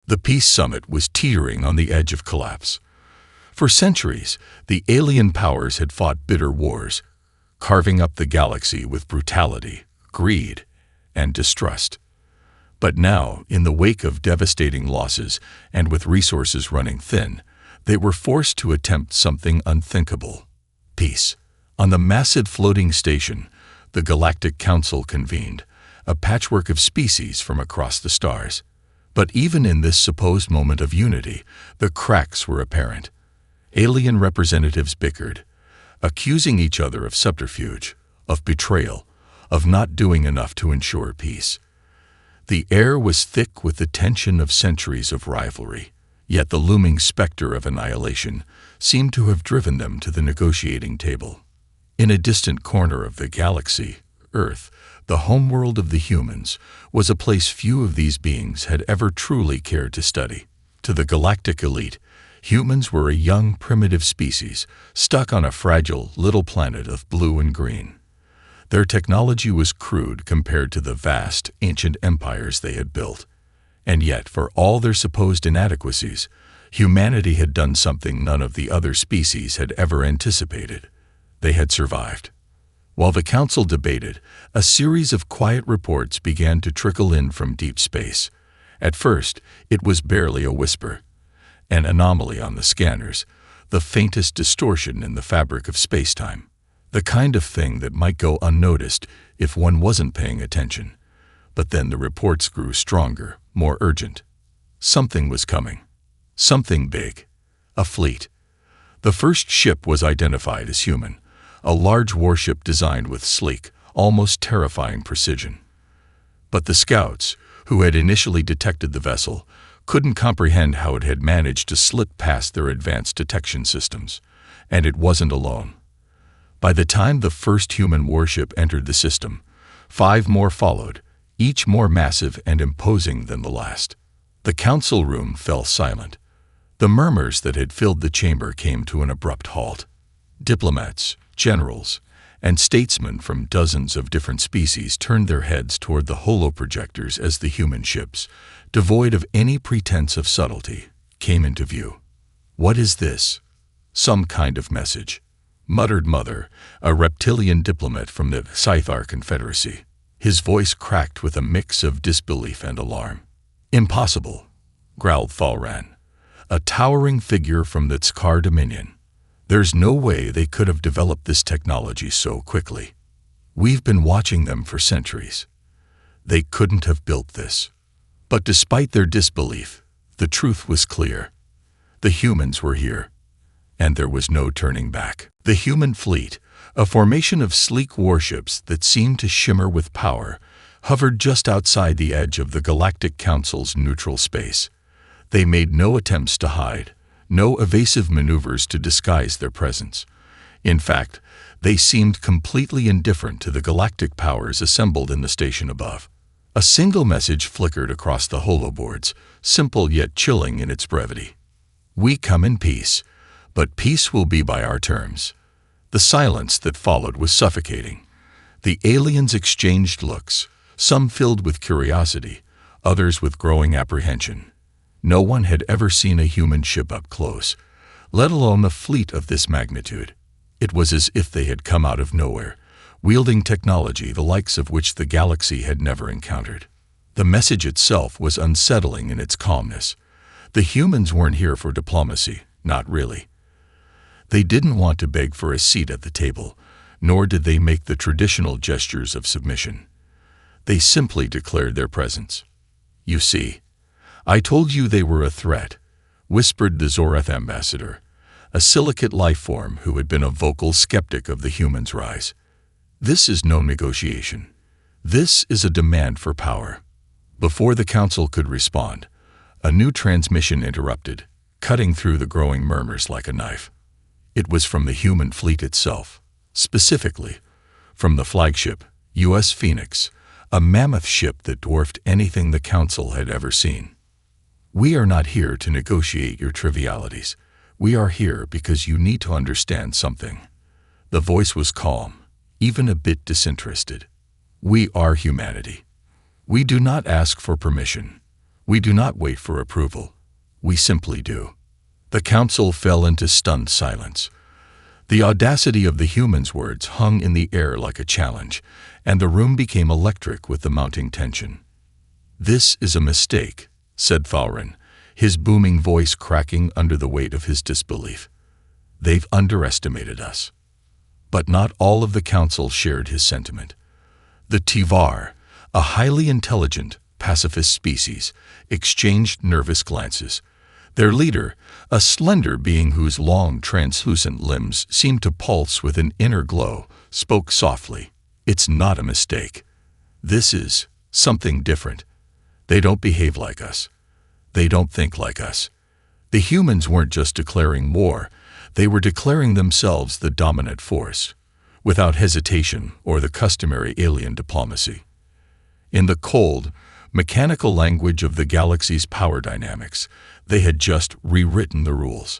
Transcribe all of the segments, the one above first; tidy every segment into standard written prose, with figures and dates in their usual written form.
The peace summit was teetering on the edge of collapse. For centuries, the alien powers had fought bitter wars, carving up the galaxy with brutality, greed, and distrust. But now, in the wake of devastating losses and with resources running thin, they were forced to attempt something unthinkable: peace. On the massive floating station, the Galactic Council convened, a patchwork of species from across the stars. But even in this supposed moment of unity, the cracks were apparent. Alien representatives bickered, accusing each other of subterfuge, of betrayal, of not doing enough to ensure peace. The air was thick with the tension of centuries of rivalry, yet the looming specter of annihilation seemed to have driven them to the negotiating table. In a distant corner of the galaxy, Earth, the homeworld of the humans, was a place few of these beings had ever truly cared to study. To the galactic elite, humans were a young, primitive species stuck on a fragile little planet of blue and green. Their technology was crude compared to the vast, ancient empires they had built. And yet, for all their supposed inadequacies, humanity had done something none of the other species had ever anticipated. They had survived. While the council debated, a series of quiet reports began to trickle in from deep space. At first, it was barely a whisper, an anomaly on the scanners, the faintest distortion in the fabric of space-time, the kind of thing that might go unnoticed if one wasn't paying attention. But then the reports grew stronger, more urgent. Something was coming. Something big. A fleet. The first ship was identified as human, a large warship designed with sleek, almost terrifying precision. But the scouts, who had initially detected the vessel, couldn't comprehend how it had managed to slip past their advanced detection systems. And it wasn't alone. By the time the first human warship entered the system, 5 more followed, each more massive and imposing than the last. The council room fell silent. The murmurs that had filled the chamber came to an abrupt halt. Diplomats, generals, and statesmen from dozens of different species turned their heads toward the holoprojectors as the human ships, devoid of any pretense of subtlety, came into view. "What is this?" "Some kind of message," muttered Mother, a reptilian diplomat from the Sci-Fi Confederacy. His voice cracked with a mix of disbelief and alarm. "Impossible," growled Thalran, a towering figure from the Tskar Dominion. "There's no way they could have developed this technology so quickly. We've been watching them for centuries. They couldn't have built this." But despite their disbelief, the truth was clear. The humans were here, and there was no turning back. The human fleet, a formation of sleek warships that seemed to shimmer with power, hovered just outside the edge of the Galactic Council's neutral space. They made no attempts to hide, no evasive maneuvers to disguise their presence. In fact, they seemed completely indifferent to the galactic powers assembled in the station above. A single message flickered across the holoboards, simple yet chilling in its brevity. "We come in peace, but peace will be by our terms." The silence that followed was suffocating. The aliens exchanged looks, some filled with curiosity, others with growing apprehension. No one had ever seen a human ship up close, let alone a fleet of this magnitude. It was as if they had come out of nowhere, wielding technology the likes of which the galaxy had never encountered. The message itself was unsettling in its calmness. The humans weren't here for diplomacy, not really. They didn't want to beg for a seat at the table, nor did they make the traditional gestures of submission. They simply declared their presence. "You see, I told you they were a threat," whispered the Zoreth ambassador, a silicate life form who had been a vocal skeptic of the humans' rise. "This is no negotiation. This is a demand for power." Before the council could respond, a new transmission interrupted, cutting through the growing murmurs like a knife. It was from the human fleet itself, specifically from the flagship, U.S. Phoenix, a mammoth ship that dwarfed anything the council had ever seen. "We are not here to negotiate your trivialities. We are here because you need to understand something." The voice was calm, even a bit disinterested. "We are humanity. We do not ask for permission. We do not wait for approval. We simply do. The council fell into stunned silence. The audacity of the humans' words hung in the air like a challenge, and the room became electric with the mounting tension. "This is a mistake," said Thaurin, his booming voice cracking under the weight of his disbelief. "They've underestimated us." But not all of the council shared his sentiment. The Tivar, a highly intelligent, pacifist species, exchanged nervous glances. Their leader, a slender being whose long, translucent limbs seemed to pulse with an inner glow, spoke softly. "It's not a mistake. This is something different. They don't behave like us. They don't think like us." The humans weren't just declaring war, they were declaring themselves the dominant force, without hesitation or the customary alien diplomacy. In the cold, mechanical language of the galaxy's power dynamics, they had just rewritten the rules.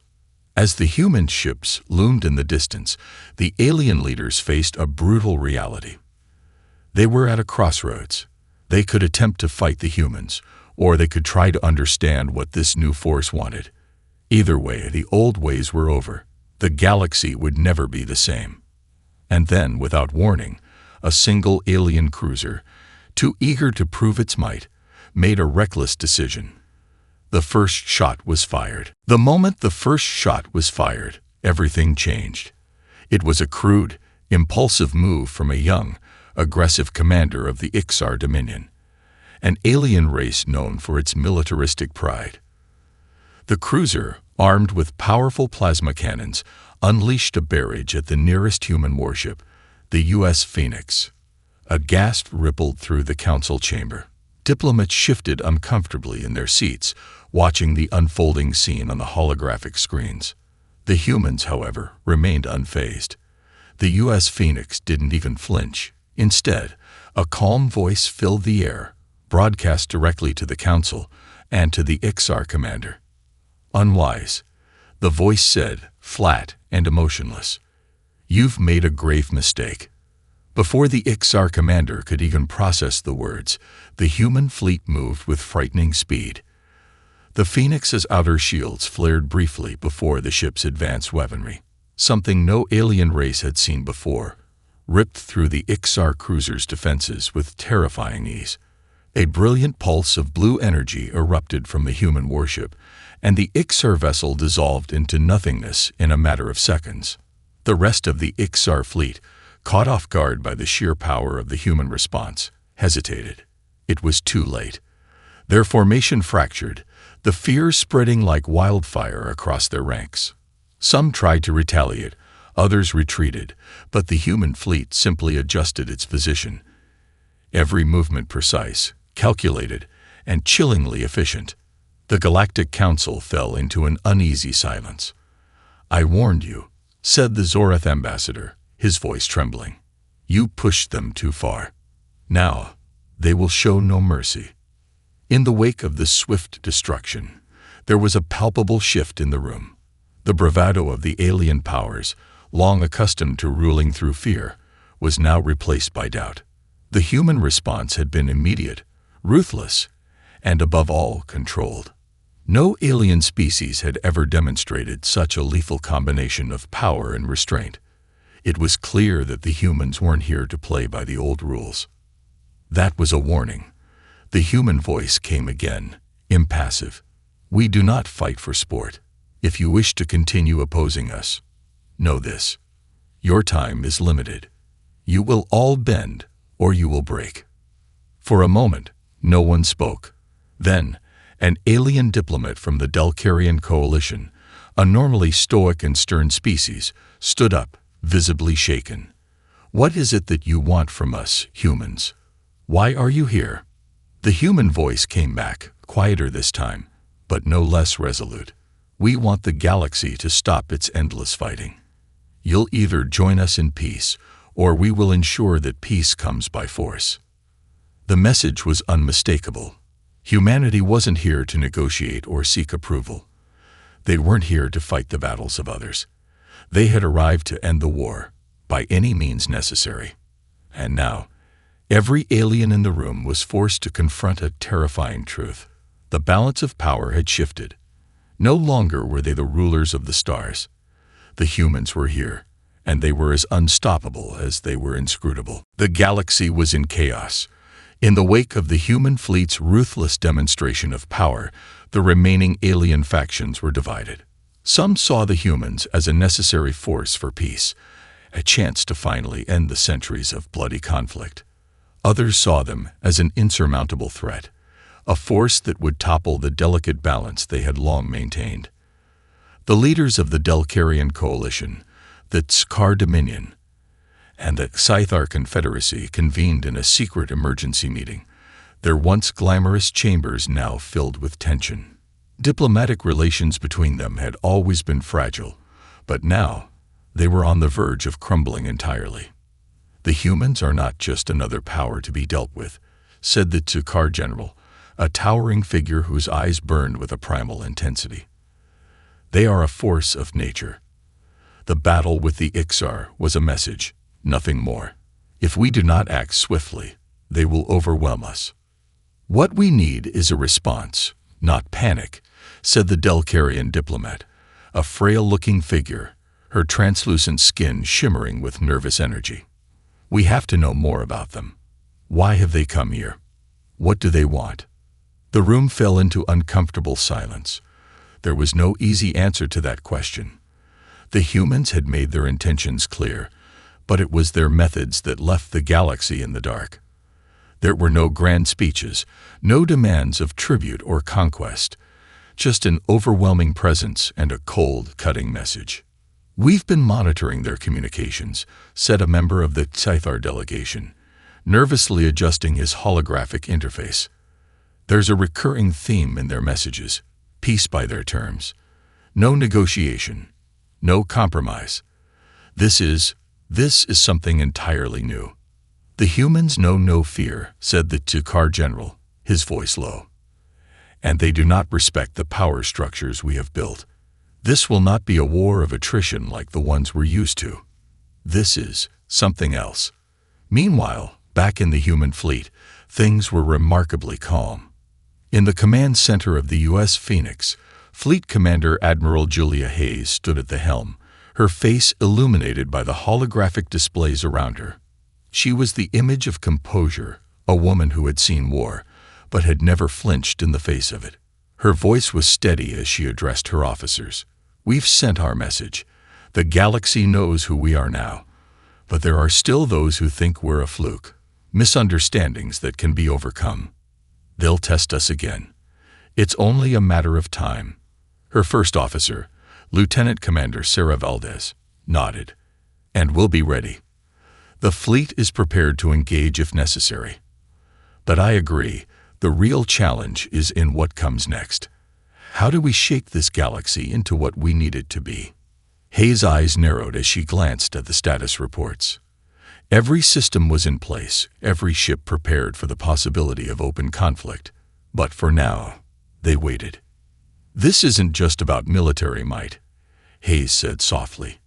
As the human ships loomed in the distance, the alien leaders faced a brutal reality. They were at a crossroads. They could attempt to fight the humans, or they could try to understand what this new force wanted. Either way, the old ways were over. The galaxy would never be the same. And then, without warning, a single alien cruiser, too eager to prove its might, made a reckless decision. The first shot was fired. The moment the first shot was fired, everything changed. It was a crude, impulsive move from a young, aggressive commander of the Ixar Dominion, an alien race known for its militaristic pride. The cruiser, armed with powerful plasma cannons, unleashed a barrage at the nearest human warship, the U.S. Phoenix. A gasp rippled through the council chamber. Diplomats shifted uncomfortably in their seats, watching the unfolding scene on the holographic screens. The humans, however, remained unfazed. The U.S. Phoenix didn't even flinch. Instead, a calm voice filled the air, broadcast directly to the council and to the Ixar commander. "Unwise," the voice said, flat and emotionless. "You've made a grave mistake." Before the Ixar commander could even process the words, the human fleet moved with frightening speed. The Phoenix's outer shields flared briefly before the ship's advanced weaponry, something no alien race had seen before, ripped through the Ixar cruiser's defenses with terrifying ease. A brilliant pulse of blue energy erupted from the human warship, and the Ixar vessel dissolved into nothingness in a matter of seconds. The rest of the Ixar fleet, caught off guard by the sheer power of the human response, hesitated. It was too late. Their formation fractured, the fear spreading like wildfire across their ranks. Some tried to retaliate, others retreated, but the human fleet simply adjusted its position. Every movement precise, calculated, and chillingly efficient. The Galactic Council fell into an uneasy silence. "I warned you," said the Zorath ambassador, his voice trembling. "You pushed them too far. Now, they will show no mercy." In the wake of this swift destruction, there was a palpable shift in the room. The bravado of the alien powers, long accustomed to ruling through fear, was now replaced by doubt. The human response had been immediate, ruthless, and above all, controlled. No alien species had ever demonstrated such a lethal combination of power and restraint. It was clear that the humans weren't here to play by the old rules. That was a warning. The human voice came again, impassive. "We do not fight for sport. If you wish to continue opposing us, know this. Your time is limited. You will all bend, or you will break." For a moment, no one spoke. Then, an alien diplomat from the Delcarian coalition, a normally stoic and stern species, stood up, visibly shaken. "What is it that you want from us, humans? Why are you here?" The human voice came back, quieter this time, but no less resolute. "We want the galaxy to stop its endless fighting. You'll either join us in peace, or we will ensure that peace comes by force." The message was unmistakable. Humanity wasn't here to negotiate or seek approval. They weren't here to fight the battles of others. They had arrived to end the war, by any means necessary. And now, every alien in the room was forced to confront a terrifying truth. The balance of power had shifted. No longer were they the rulers of the stars. The humans were here, and they were as unstoppable as they were inscrutable. The galaxy was in chaos. In the wake of the human fleet's ruthless demonstration of power, the remaining alien factions were divided. Some saw the humans as a necessary force for peace, a chance to finally end the centuries of bloody conflict. Others saw them as an insurmountable threat, a force that would topple the delicate balance they had long maintained. The leaders of the Delcarian Coalition, the Tskar Dominion, and the Scythar Confederacy convened in a secret emergency meeting, their once glamorous chambers now filled with tension. Diplomatic relations between them had always been fragile, but now they were on the verge of crumbling entirely. "The humans are not just another power to be dealt with," said the Tskar general, a towering figure whose eyes burned with a primal intensity. "They are a force of nature." The battle with the Ixar was a message, nothing more. If we do not act swiftly, they will overwhelm us. "What we need is a response, not panic," said the Delcarian diplomat, a frail-looking figure, her translucent skin shimmering with nervous energy. "We have to know more about them. Why have they come here? What do they want?" The room fell into uncomfortable silence. There was no easy answer to that question. The humans had made their intentions clear, but it was their methods that left the galaxy in the dark. There were no grand speeches, no demands of tribute or conquest, just an overwhelming presence and a cold, cutting message. "We've been monitoring their communications," said a member of the Scythar delegation, nervously adjusting his holographic interface. "There's a recurring theme in their messages, peace by their terms. No negotiation, no compromise. This is something entirely new." "The humans know no fear," said the Tskar general, his voice low. "And they do not respect the power structures we have built. This will not be a war of attrition like the ones we're used to. This is something else." Meanwhile, back in the human fleet, things were remarkably calm. In the command center of the U.S. Phoenix, Fleet Commander Admiral Julia Hayes stood at the helm, her face illuminated by the holographic displays around her. She was the image of composure, a woman who had seen war, but had never flinched in the face of it. Her voice was steady as she addressed her officers. "We've sent our message. The galaxy knows who we are now. But there are still those who think we're a fluke, misunderstandings that can be overcome. They'll test us again. It's only a matter of time." Her first officer, Lieutenant Commander Sarah Valdez, nodded. "And we'll be ready. The fleet is prepared to engage if necessary." "But I agree, the real challenge is in what comes next. How do we shape this galaxy into what we need it to be?" Hayes' eyes narrowed as she glanced at the status reports. Every system was in place, every ship prepared for the possibility of open conflict. But for now, they waited. "This isn't just about military might," Hayes said softly.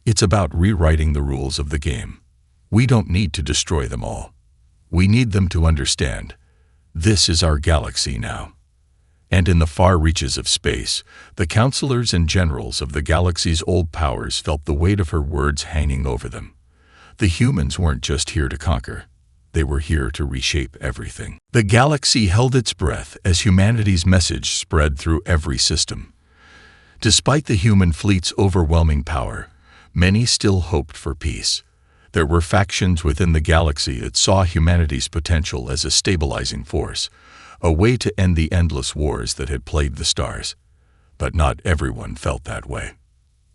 "It's about rewriting the rules of the game. We don't need to destroy them all. We need them to understand. This is our galaxy now." And in the far reaches of space, the counselors and generals of the galaxy's old powers felt the weight of her words hanging over them. The humans weren't just here to conquer. They were here to reshape everything. The galaxy held its breath as humanity's message spread through every system. Despite the human fleet's overwhelming power, many still hoped for peace. There were factions within the galaxy that saw humanity's potential as a stabilizing force, a way to end the endless wars that had plagued the stars. But not everyone felt that way.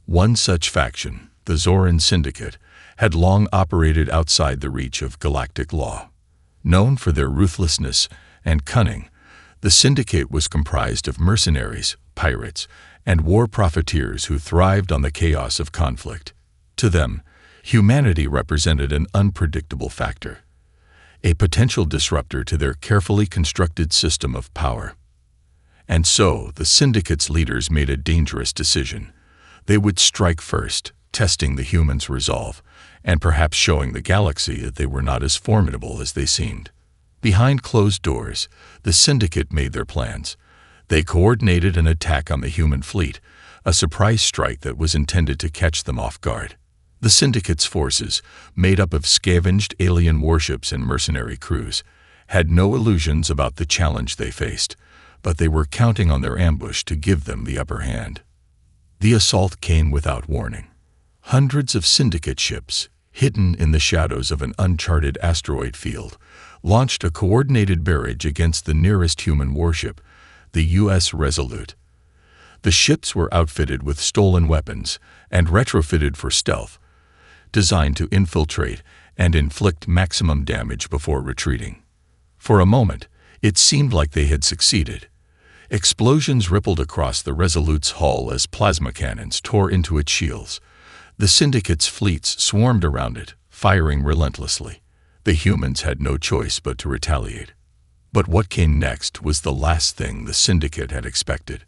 One such faction, the Zoran Syndicate, had long operated outside the reach of galactic law. Known for their ruthlessness and cunning, the Syndicate was comprised of mercenaries, pirates, and war profiteers who thrived on the chaos of conflict. To them, humanity represented an unpredictable factor, a potential disruptor to their carefully constructed system of power. And so, the Syndicate's leaders made a dangerous decision. They would strike first, testing the humans' resolve, and perhaps showing the galaxy that they were not as formidable as they seemed. Behind closed doors, the Syndicate made their plans, They coordinated an attack on the human fleet, a surprise strike that was intended to catch them off guard. The Syndicate's forces, made up of scavenged alien warships and mercenary crews, had no illusions about the challenge they faced, but they were counting on their ambush to give them the upper hand. The assault came without warning. Hundreds of Syndicate ships, hidden in the shadows of an uncharted asteroid field, launched a coordinated barrage against the nearest human warship, the U.S. Resolute. The ships were outfitted with stolen weapons and retrofitted for stealth, designed to infiltrate and inflict maximum damage before retreating. For a moment, it seemed like they had succeeded. Explosions rippled across the Resolute's hull as plasma cannons tore into its shields. The Syndicate's fleets swarmed around it, firing relentlessly. The humans had no choice but to retaliate. But what came next was the last thing the Syndicate had expected.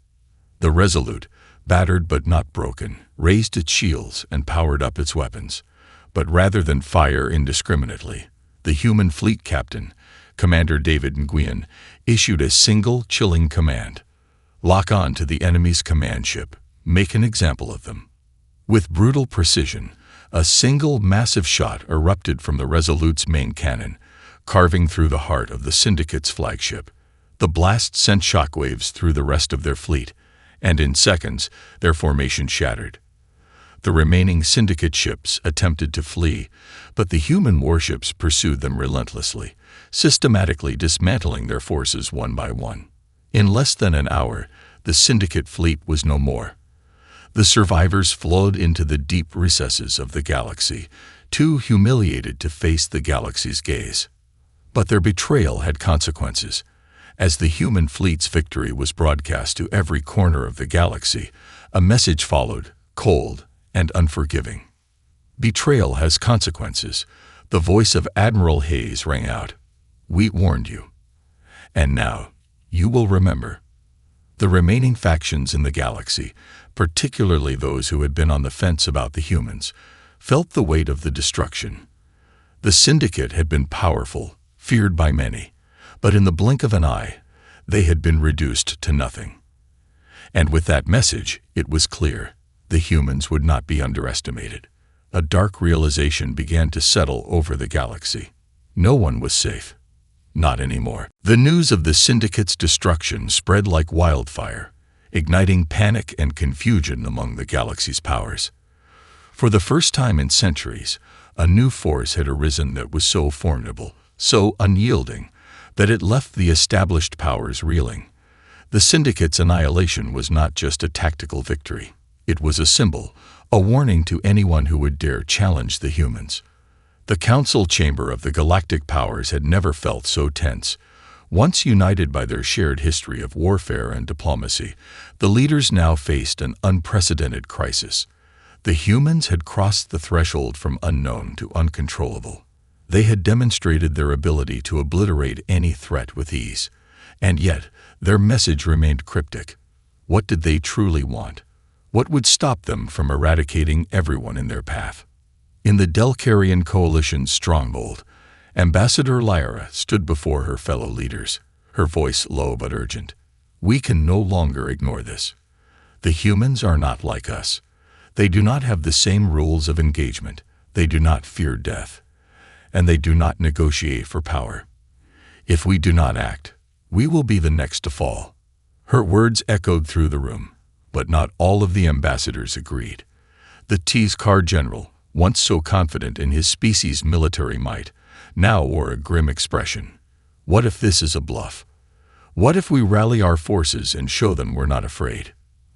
The Resolute, battered but not broken, raised its shields and powered up its weapons. But rather than fire indiscriminately, the human fleet captain, Commander David Nguyen, issued a single, chilling command. Lock on to the enemy's command ship. Make an example of them. With brutal precision, a single massive shot erupted from the Resolute's main cannon, carving through the heart of the Syndicate's flagship. The blast sent shockwaves through the rest of their fleet, and in seconds, their formation shattered. The remaining Syndicate ships attempted to flee, but the human warships pursued them relentlessly, systematically dismantling their forces one by one. In less than an hour, the Syndicate fleet was no more. The survivors flowed into the deep recesses of the galaxy, too humiliated to face the galaxy's gaze. But their betrayal had consequences. As the human fleet's victory was broadcast to every corner of the galaxy, a message followed, cold and unforgiving. Betrayal has consequences. The voice of Admiral Hayes rang out. We warned you. And now, you will remember. The remaining factions in the galaxy, particularly those who had been on the fence about the humans, felt the weight of the destruction. The Syndicate had been powerful, feared by many, but in the blink of an eye, they had been reduced to nothing. And with that message, it was clear. The humans would not be underestimated. A dark realization began to settle over the galaxy. No one was safe. Not anymore. The news of the Syndicate's destruction spread like wildfire, igniting panic and confusion among the galaxy's powers. For the first time in centuries, a new force had arisen that was so formidable, so unyielding, that it left the established powers reeling. The Syndicate's annihilation was not just a tactical victory. It was a symbol, a warning to anyone who would dare challenge the humans. The council chamber of the galactic powers had never felt so tense. Once united by their shared history of warfare and diplomacy, the leaders now faced an unprecedented crisis. The humans had crossed the threshold from unknown to uncontrollable. They had demonstrated their ability to obliterate any threat with ease. And yet, their message remained cryptic. What did they truly want? What would stop them from eradicating everyone in their path? In the Delcarian Coalition's stronghold, Ambassador Lyra stood before her fellow leaders, her voice low but urgent. We can no longer ignore this. The humans are not like us. They do not have the same rules of engagement. They do not fear death. And they do not negotiate for power. If we do not act, we will be the next to fall. Her words echoed through the room, but not all of the ambassadors agreed. The Tzkar general, once so confident in his species' military might, now wore a grim expression. What if this is a bluff? What if we rally our forces and show them we're not afraid?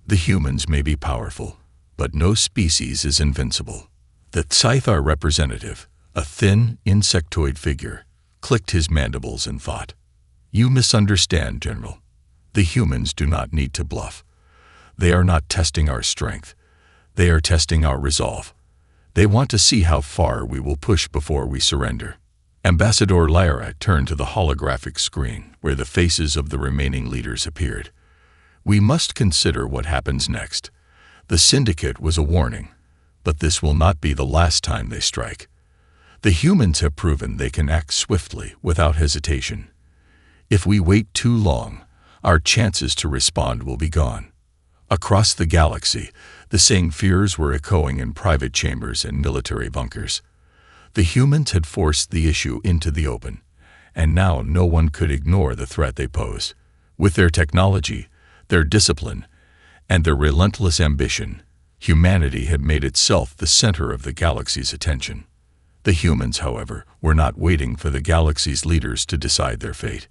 The humans may be powerful, but no species is invincible. The Sci-Fi representative, a thin, insectoid figure, clicked his mandibles and thought. You misunderstand, General. The humans do not need to bluff. They are not testing our strength. They are testing our resolve. They want to see how far we will push before we surrender. Ambassador Lyra turned to the holographic screen where the faces of the remaining leaders appeared. We must consider what happens next. The Syndicate was a warning, but this will not be the last time they strike. The humans have proven they can act swiftly without hesitation. If we wait too long, our chances to respond will be gone. Across the galaxy, the same fears were echoing in private chambers and military bunkers. The humans had forced the issue into the open, and now no one could ignore the threat they pose. With their technology, their discipline, and their relentless ambition, humanity had made itself the center of the galaxy's attention. The humans, however, were not waiting for the galaxy's leaders to decide their fate.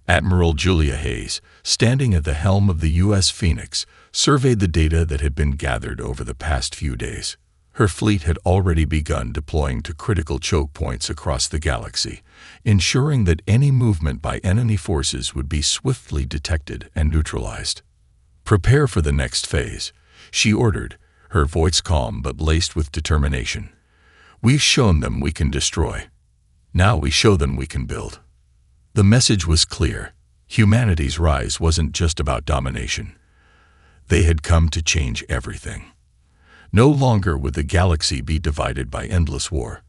Admiral Julia Hayes, standing at the helm of the U.S. Phoenix, surveyed the data that had been gathered over the past few days. Her fleet had already begun deploying to critical choke points across the galaxy, ensuring that any movement by enemy forces would be swiftly detected and neutralized. "Prepare for the next phase," she ordered, her voice calm but laced with determination. "We've shown them we can destroy. Now we show them we can build." The message was clear. Humanity's rise wasn't just about domination. They had come to change everything. No longer would the galaxy be divided by endless war.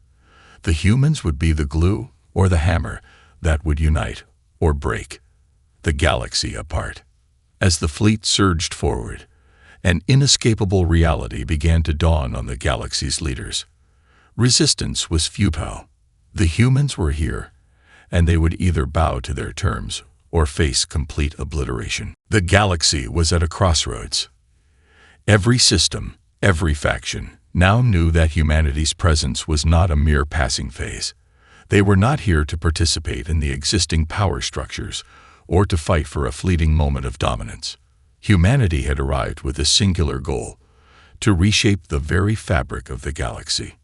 The humans would be the glue or the hammer that would unite or break the galaxy apart. As the fleet surged forward, an inescapable reality began to dawn on the galaxy's leaders. Resistance was futile. The humans were here, and they would either bow to their terms or face complete obliteration. The galaxy was at a crossroads. Every system, every faction, now knew that humanity's presence was not a mere passing phase. They were not here to participate in the existing power structures or to fight for a fleeting moment of dominance. Humanity had arrived with a singular goal: to reshape the very fabric of the galaxy.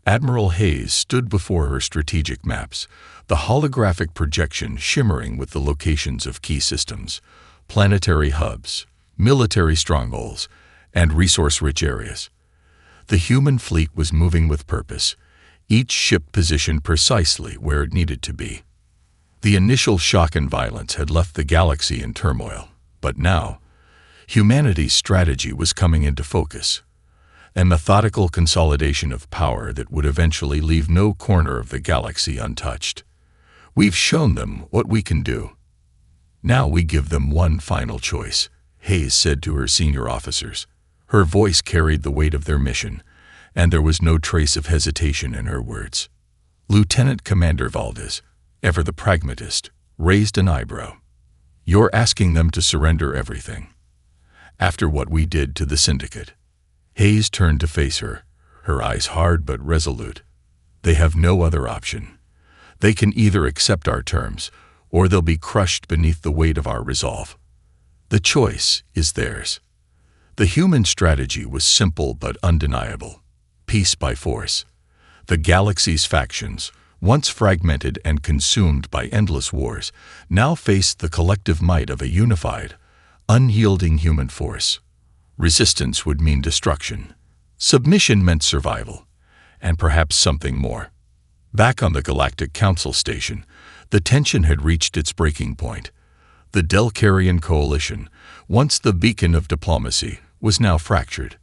Admiral Hayes stood before her strategic maps, the holographic projection shimmering with the locations of key systems, planetary hubs, military strongholds, and resource-rich areas. The human fleet was moving with purpose, each ship positioned precisely where it needed to be. The initial shock and violence had left the galaxy in turmoil, but now, humanity's strategy was coming into focus. A methodical consolidation of power that would eventually leave no corner of the galaxy untouched. "We've shown them what we can do. Now we give them one final choice," Hayes said to her senior officers. Her voice carried the weight of their mission, and there was no trace of hesitation in her words. Lieutenant Commander Valdez, ever the pragmatist, raised an eyebrow. "You're asking them to surrender everything. After what we did to the Syndicate." Hayes turned to face her, her eyes hard but resolute. "They have no other option. They can either accept our terms, or they'll be crushed beneath the weight of our resolve. The choice is theirs." The human strategy was simple but undeniable: peace by force. The galaxy's factions, once fragmented and consumed by endless wars, now faced the collective might of a unified, unyielding human force. Resistance would mean destruction. Submission meant survival, and perhaps something more. Back on the Galactic Council station, the tension had reached its breaking point. The Delcarian coalition, once the beacon of diplomacy, was now fractured.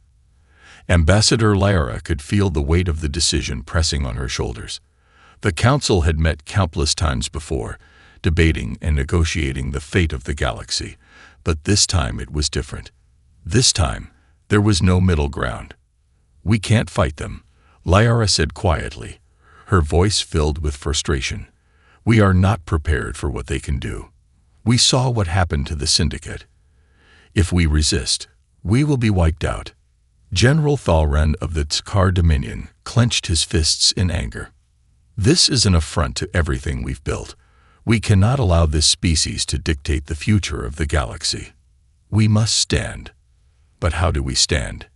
Ambassador Lyra could feel the weight of the decision pressing on her shoulders. The Council had met countless times before, debating and negotiating the fate of the galaxy, but this time it was different. This time, there was no middle ground. "We can't fight them," Lyra said quietly, her voice filled with frustration. "We are not prepared for what they can do. We saw what happened to the Syndicate. If we resist, we will be wiped out." General Thalren of the Tkar Dominion clenched his fists in anger. "This is an affront to everything we've built. We cannot allow this species to dictate the future of the galaxy. We must stand." "But how do we stand?"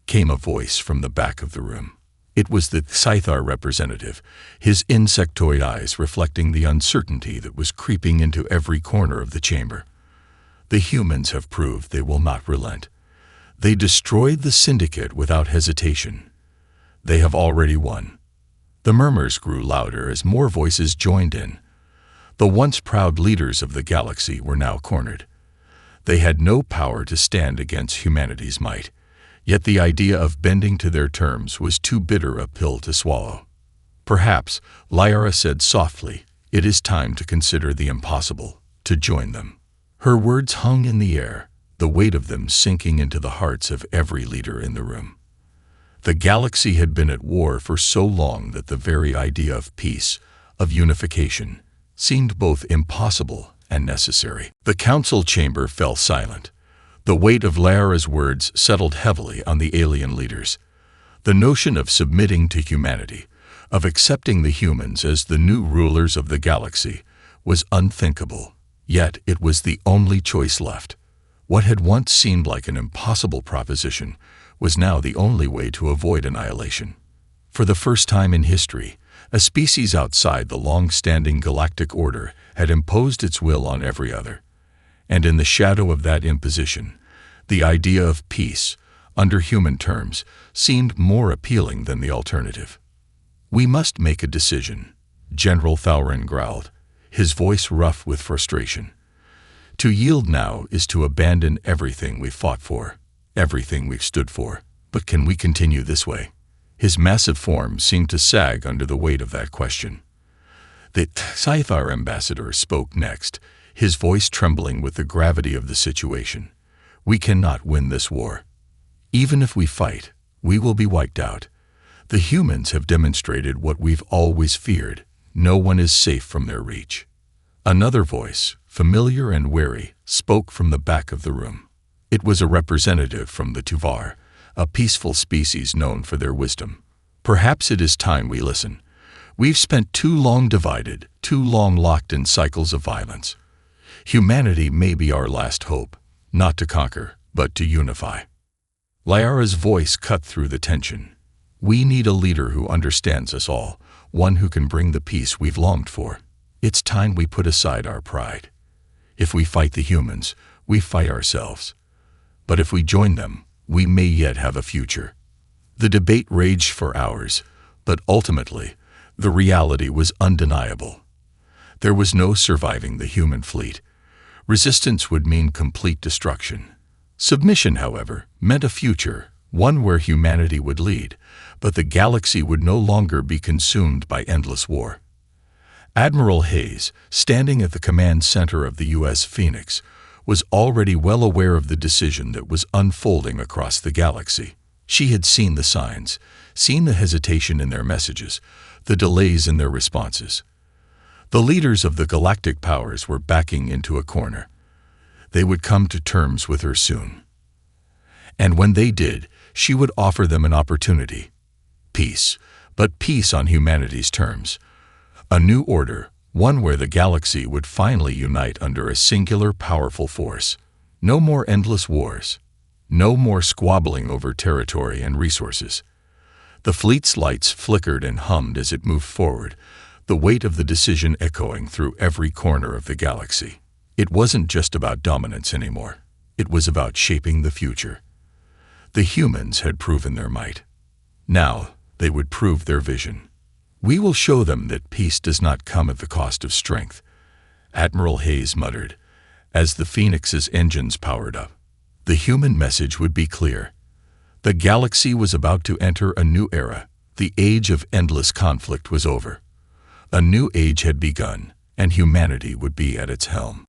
came a voice from the back of the room. It was the Scythar representative, his insectoid eyes reflecting the uncertainty that was creeping into every corner of the chamber. "The humans have proved they will not relent. They destroyed the Syndicate without hesitation. They have already won." The murmurs grew louder as more voices joined in. The once proud leaders of the galaxy were now cornered. They had no power to stand against humanity's might, yet the idea of bending to their terms was too bitter a pill to swallow. "Perhaps," Lyra said softly, "it is time to consider the impossible, to join them." Her words hung in the air, the weight of them sinking into the hearts of every leader in the room. The galaxy had been at war for so long that the very idea of peace, of unification, seemed both impossible and necessary. The council chamber fell silent. The weight of Lyra's words settled heavily on the alien leaders. The notion of submitting to humanity, of accepting the humans as the new rulers of the galaxy, was unthinkable. Yet it was the only choice left. What had once seemed like an impossible proposition was now the only way to avoid annihilation. For the first time in history, a species outside the long-standing galactic order had imposed its will on every other. And in the shadow of that imposition, the idea of peace, under human terms, seemed more appealing than the alternative. "We must make a decision," General Thaurin growled, his voice rough with frustration. "To yield now is to abandon everything we've fought for, everything we've stood for. But can we continue this way?" His massive form seemed to sag under the weight of that question. The Sci-Fi ambassador spoke next, his voice trembling with the gravity of the situation. "We cannot win this war. Even if we fight, we will be wiped out. The humans have demonstrated what we've always feared. No one is safe from their reach." Another voice, familiar and wary, spoke from the back of the room. It was a representative from the Tuvar, a peaceful species known for their wisdom. "Perhaps it is time we listen. We've spent too long divided, too long locked in cycles of violence. Humanity may be our last hope, not to conquer, but to unify." Lyra's voice cut through the tension. "We need a leader who understands us all, one who can bring the peace we've longed for. It's time we put aside our pride. If we fight the humans, we fight ourselves. But if we join them, we may yet have a future." The debate raged for hours, but ultimately, the reality was undeniable. There was no surviving the human fleet. Resistance would mean complete destruction. Submission, however, meant a future, one where humanity would lead, but the galaxy would no longer be consumed by endless war. Admiral Hayes, standing at the command center of the U.S. Phoenix, was already well aware of the decision that was unfolding across the galaxy. She had seen the signs, seen the hesitation in their messages, the delays in their responses. The leaders of the galactic powers were backing into a corner. They would come to terms with her soon. And when they did, she would offer them an opportunity. Peace, but peace on humanity's terms. A new order, one where the galaxy would finally unite under a singular powerful force. No more endless wars. No more squabbling over territory and resources. The fleet's lights flickered and hummed as it moved forward, the weight of the decision echoing through every corner of the galaxy. It wasn't just about dominance anymore. It was about shaping the future. The humans had proven their might. Now they would prove their vision. "We will show them that peace does not come at the cost of strength," Admiral Hayes muttered, as the Phoenix's engines powered up. The human message would be clear. The galaxy was about to enter a new era. The age of endless conflict was over. A new age had begun, and humanity would be at its helm.